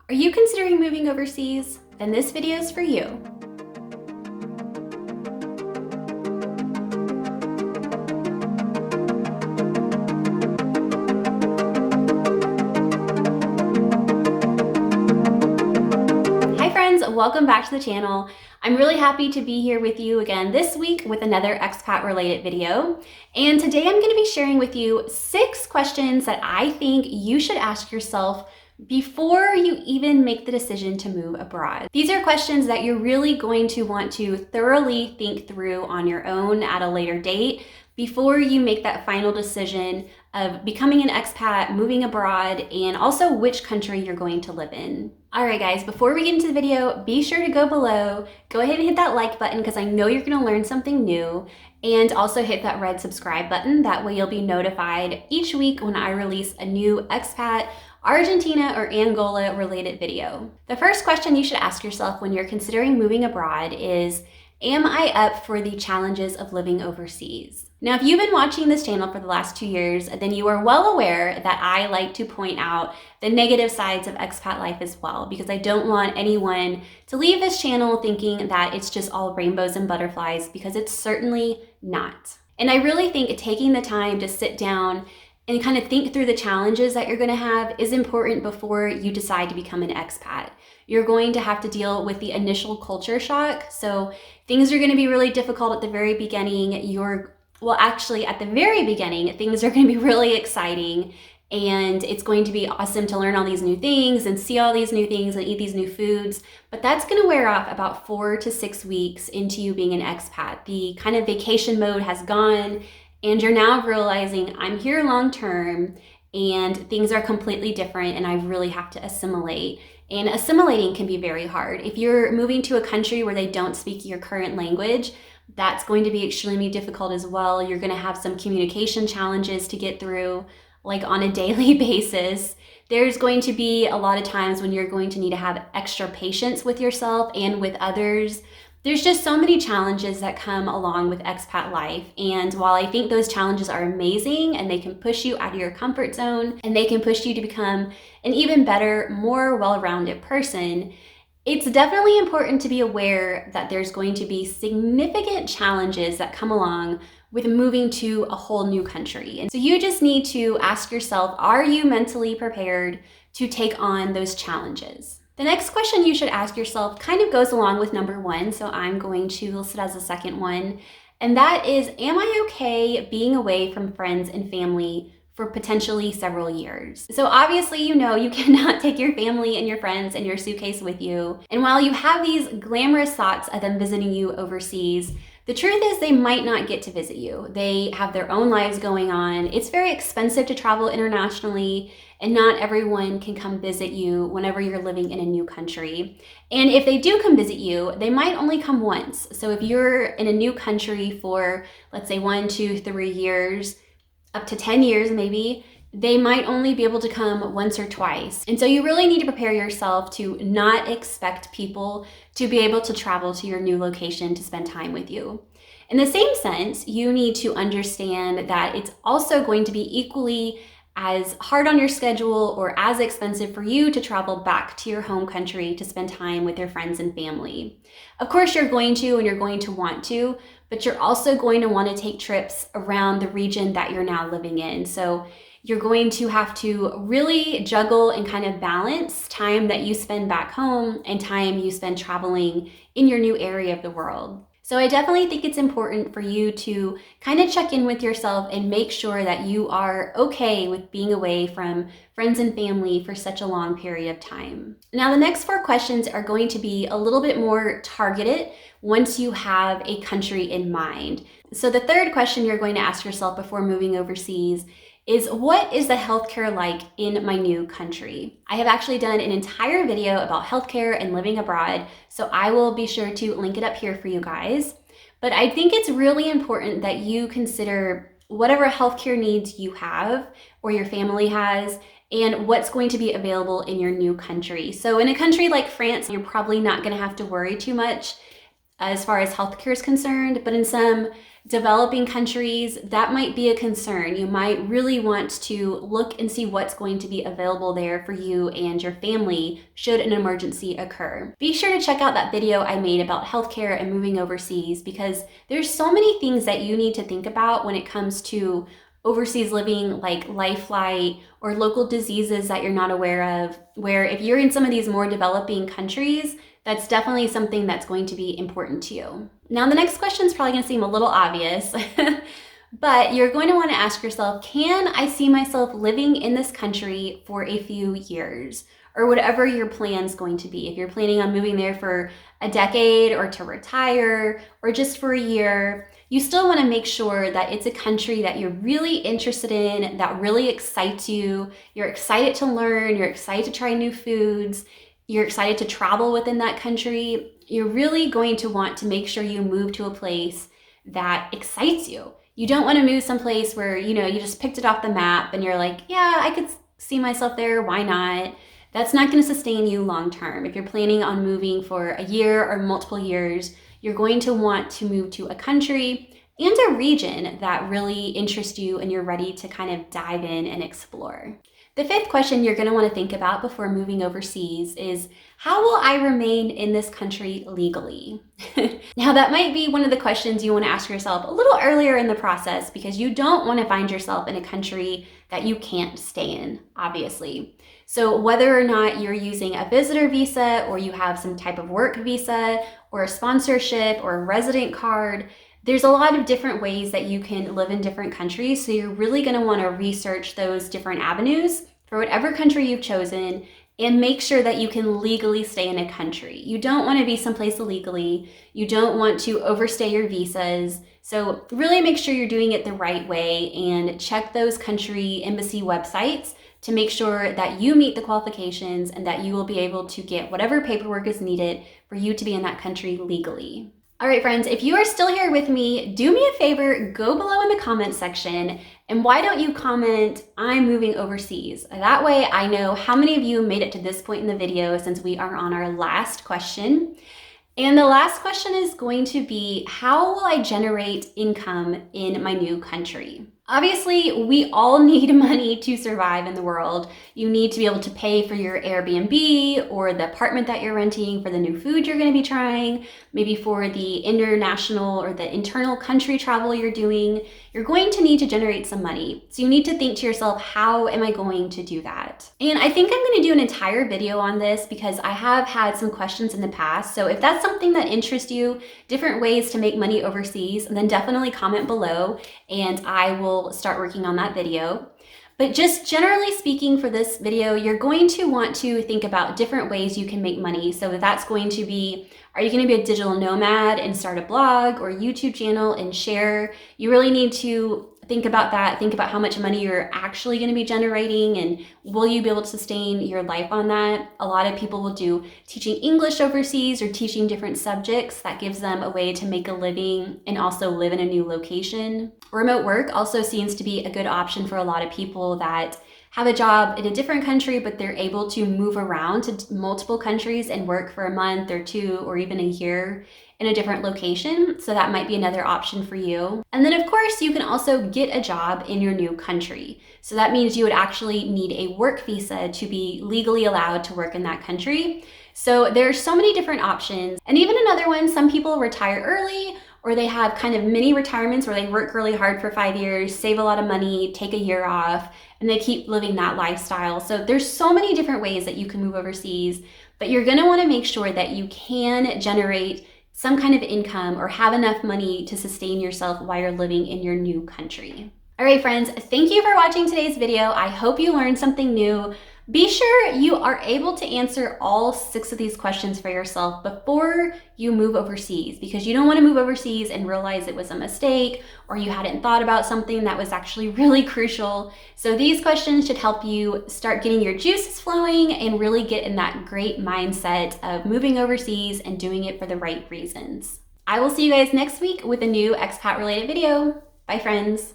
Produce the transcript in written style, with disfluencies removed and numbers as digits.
Are you considering moving overseas? Then this video is for you. Hi friends, welcome back to the channel. I'm really happy to be here with you again this week with another expat related video. And today I'm going to be sharing with you 6 questions that I think you should ask yourself before you even make the decision to move abroad. These are questions that you're really going to want to thoroughly think through on your own at a later date before you make that final decision of becoming an expat, moving abroad, and also which country you're going to live in. Alright guys, before we get into the video, be sure to go below, go ahead and hit that like button because I know you're going to learn something new, and also hit that red subscribe button. That way you'll be notified each week when I release a new expat, Argentina, or Angola related video. The first question you should ask yourself when you're considering moving abroad is, am I up for the challenges of living overseas? Now, if you've been watching this channel for the last 2 years, then you are well aware that I like to point out the negative sides of expat life as well, because I don't want anyone to leave this channel thinking that it's just all rainbows and butterflies, because it's certainly not. And I really think taking the time to sit down and kind of think through the challenges that you're going to have is important before you decide to become an expat. You're going to have to deal with the initial culture shock. So things are going to be really difficult at the very beginning. At the very beginning, things are going to be really exciting, and it's going to be awesome to learn all these new things and see all these new things and eat these new foods. But that's going to wear off about 4 to 6 weeks into you being an expat. The kind of vacation mode has gone, and you're now realizing I'm here long term and things are completely different and I really have to assimilate. And assimilating can be very hard. If you're moving to a country where they don't speak your current language, that's going to be extremely difficult as well. You're going to have some communication challenges to get through, like on a daily basis. There's going to be a lot of times when you're going to need to have extra patience with yourself and with others. There's just so many challenges that come along with expat life. And while I think those challenges are amazing and they can push you out of your comfort zone and they can push you to become an even better, more well-rounded person, it's definitely important to be aware that there's going to be significant challenges that come along with moving to a whole new country. And so you just need to ask yourself, are you mentally prepared to take on those challenges? The next question you should ask yourself kind of goes along with number 1, so I'm going to list it as a second one, and that is, am I okay being away from friends and family for potentially several years? So obviously, you know, you cannot take your family and your friends and your suitcase with you. And while you have these glamorous thoughts of them visiting you overseas, the truth is they might not get to visit you. They have their own lives going on. It's very expensive to travel internationally, and not everyone can come visit you whenever you're living in a new country. And if they do come visit you, they might only come once. So if you're in a new country for, let's say, 1, 2, 3 years, up to 10 years maybe, they might only be able to come once or twice. And so you really need to prepare yourself to not expect people to be able to travel to your new location to spend time with you. In the same sense, you need to understand that it's also going to be equally as hard on your schedule or as expensive for you to travel back to your home country to spend time with your friends and family. Of course, you're going to and you're going to want to, but you're also going to want to take trips around the region that you're now living in. So you're going to have to really juggle and kind of balance time that you spend back home and time you spend traveling in your new area of the world. So I definitely think it's important for you to kind of check in with yourself and make sure that you are okay with being away from friends and family for such a long period of time. Now, the next 4 questions are going to be a little bit more targeted once you have a country in mind. So the third question you're going to ask yourself before moving overseas is, what is the healthcare like in my new country? I have actually done an entire video about healthcare and living abroad, so I will be sure to link it up here for you guys. But I think it's really important that you consider whatever healthcare needs you have or your family has and what's going to be available in your new country. So in a country like France, you're probably not going to have to worry too much as far as healthcare is concerned, but in some developing countries, that might be a concern. You might really want to look and see what's going to be available there for you and your family should an emergency occur. Be sure to check out that video I made about healthcare and moving overseas, because there's so many things that you need to think about when it comes to overseas living, like life flight or local diseases that you're not aware of, where if you're in some of these more developing countries, that's definitely something that's going to be important to you. Now, the next question is probably going to seem a little obvious, but you're going to want to ask yourself, can I see myself living in this country for a few years? Or whatever your plan's going to be. If you're planning on moving there for a decade or to retire or just for a year, you still want to make sure that it's a country that you're really interested in, that really excites you. You're excited to learn, you're excited to try new foods, you're excited to travel within that country. You're really going to want to make sure you move to a place that excites you. You don't want to move someplace where, you just picked it off the map and you're like, yeah, I could see myself there, why not? That's not going to sustain you long term. If you're planning on moving for a year or multiple years, you're going to want to move to a country and a region that really interests you and you're ready to kind of dive in and explore. The fifth question you're going to want to think about before moving overseas is, how will I remain in this country legally? Now, that might be one of the questions you want to ask yourself a little earlier in the process, because you don't want to find yourself in a country that you can't stay in, obviously. So whether or not you're using a visitor visa or you have some type of work visa or a sponsorship or a resident card, there's a lot of different ways that you can live in different countries. So you're really going to want to research those different avenues for whatever country you've chosen and make sure that you can legally stay in a country. You don't want to be someplace illegally. You don't want to overstay your visas. So really make sure you're doing it the right way and check those country embassy websites to make sure that you meet the qualifications and that you will be able to get whatever paperwork is needed for you to be in that country legally. All right, friends, if you are still here with me, do me a favor, go below in the comments section, and why don't you comment, I'm moving overseas? That way I know how many of you made it to this point in the video, since we are on our last question. And the last question is going to be, how will I generate income in my new country? Obviously, we all need money to survive in the world. You need to be able to pay for your Airbnb or the apartment that you're renting, for the new food you're going to be trying, maybe for the international or the internal country travel you're doing. You're going to need to generate some money. So you need to think to yourself, how am I going to do that? And I think I'm going to do an entire video on this because I have had some questions in the past. So if that's something that interests you, different ways to make money overseas, then definitely comment below and I will start working on that video. But just generally speaking for this video, you're going to want to think about different ways you can make money. So that's going to be, are you going to be a digital nomad and start a blog or YouTube channel and share? You really need to think about that. Think about how much money you're actually going to be generating and will you be able to sustain your life on that? A lot of people will do teaching English overseas or teaching different subjects. That gives them a way to make a living and also live in a new location. Remote work also seems to be a good option for a lot of people that have a job in a different country, but they're able to move around to multiple countries and work for a month or two or even a year in a different location. So that might be another option for you. And then of course, you can also get a job in your new country. So that means you would actually need a work visa to be legally allowed to work in that country. So there's so many different options. And even another one, some people retire early, or they have kind of mini retirements where they work really hard for 5 years, save a lot of money, take a year off, and they keep living that lifestyle. So there's so many different ways that you can move overseas, but you're gonna wanna make sure that you can generate some kind of income or have enough money to sustain yourself while you're living in your new country. All right, friends, thank you for watching today's video. I hope you learned something new. Be sure you are able to answer all 6 of these questions for yourself before you move overseas, because you don't want to move overseas and realize it was a mistake or you hadn't thought about something that was actually really crucial. So these questions should help you start getting your juices flowing and really get in that great mindset of moving overseas and doing it for the right reasons. I will see you guys next week with a new expat related video. Bye, friends.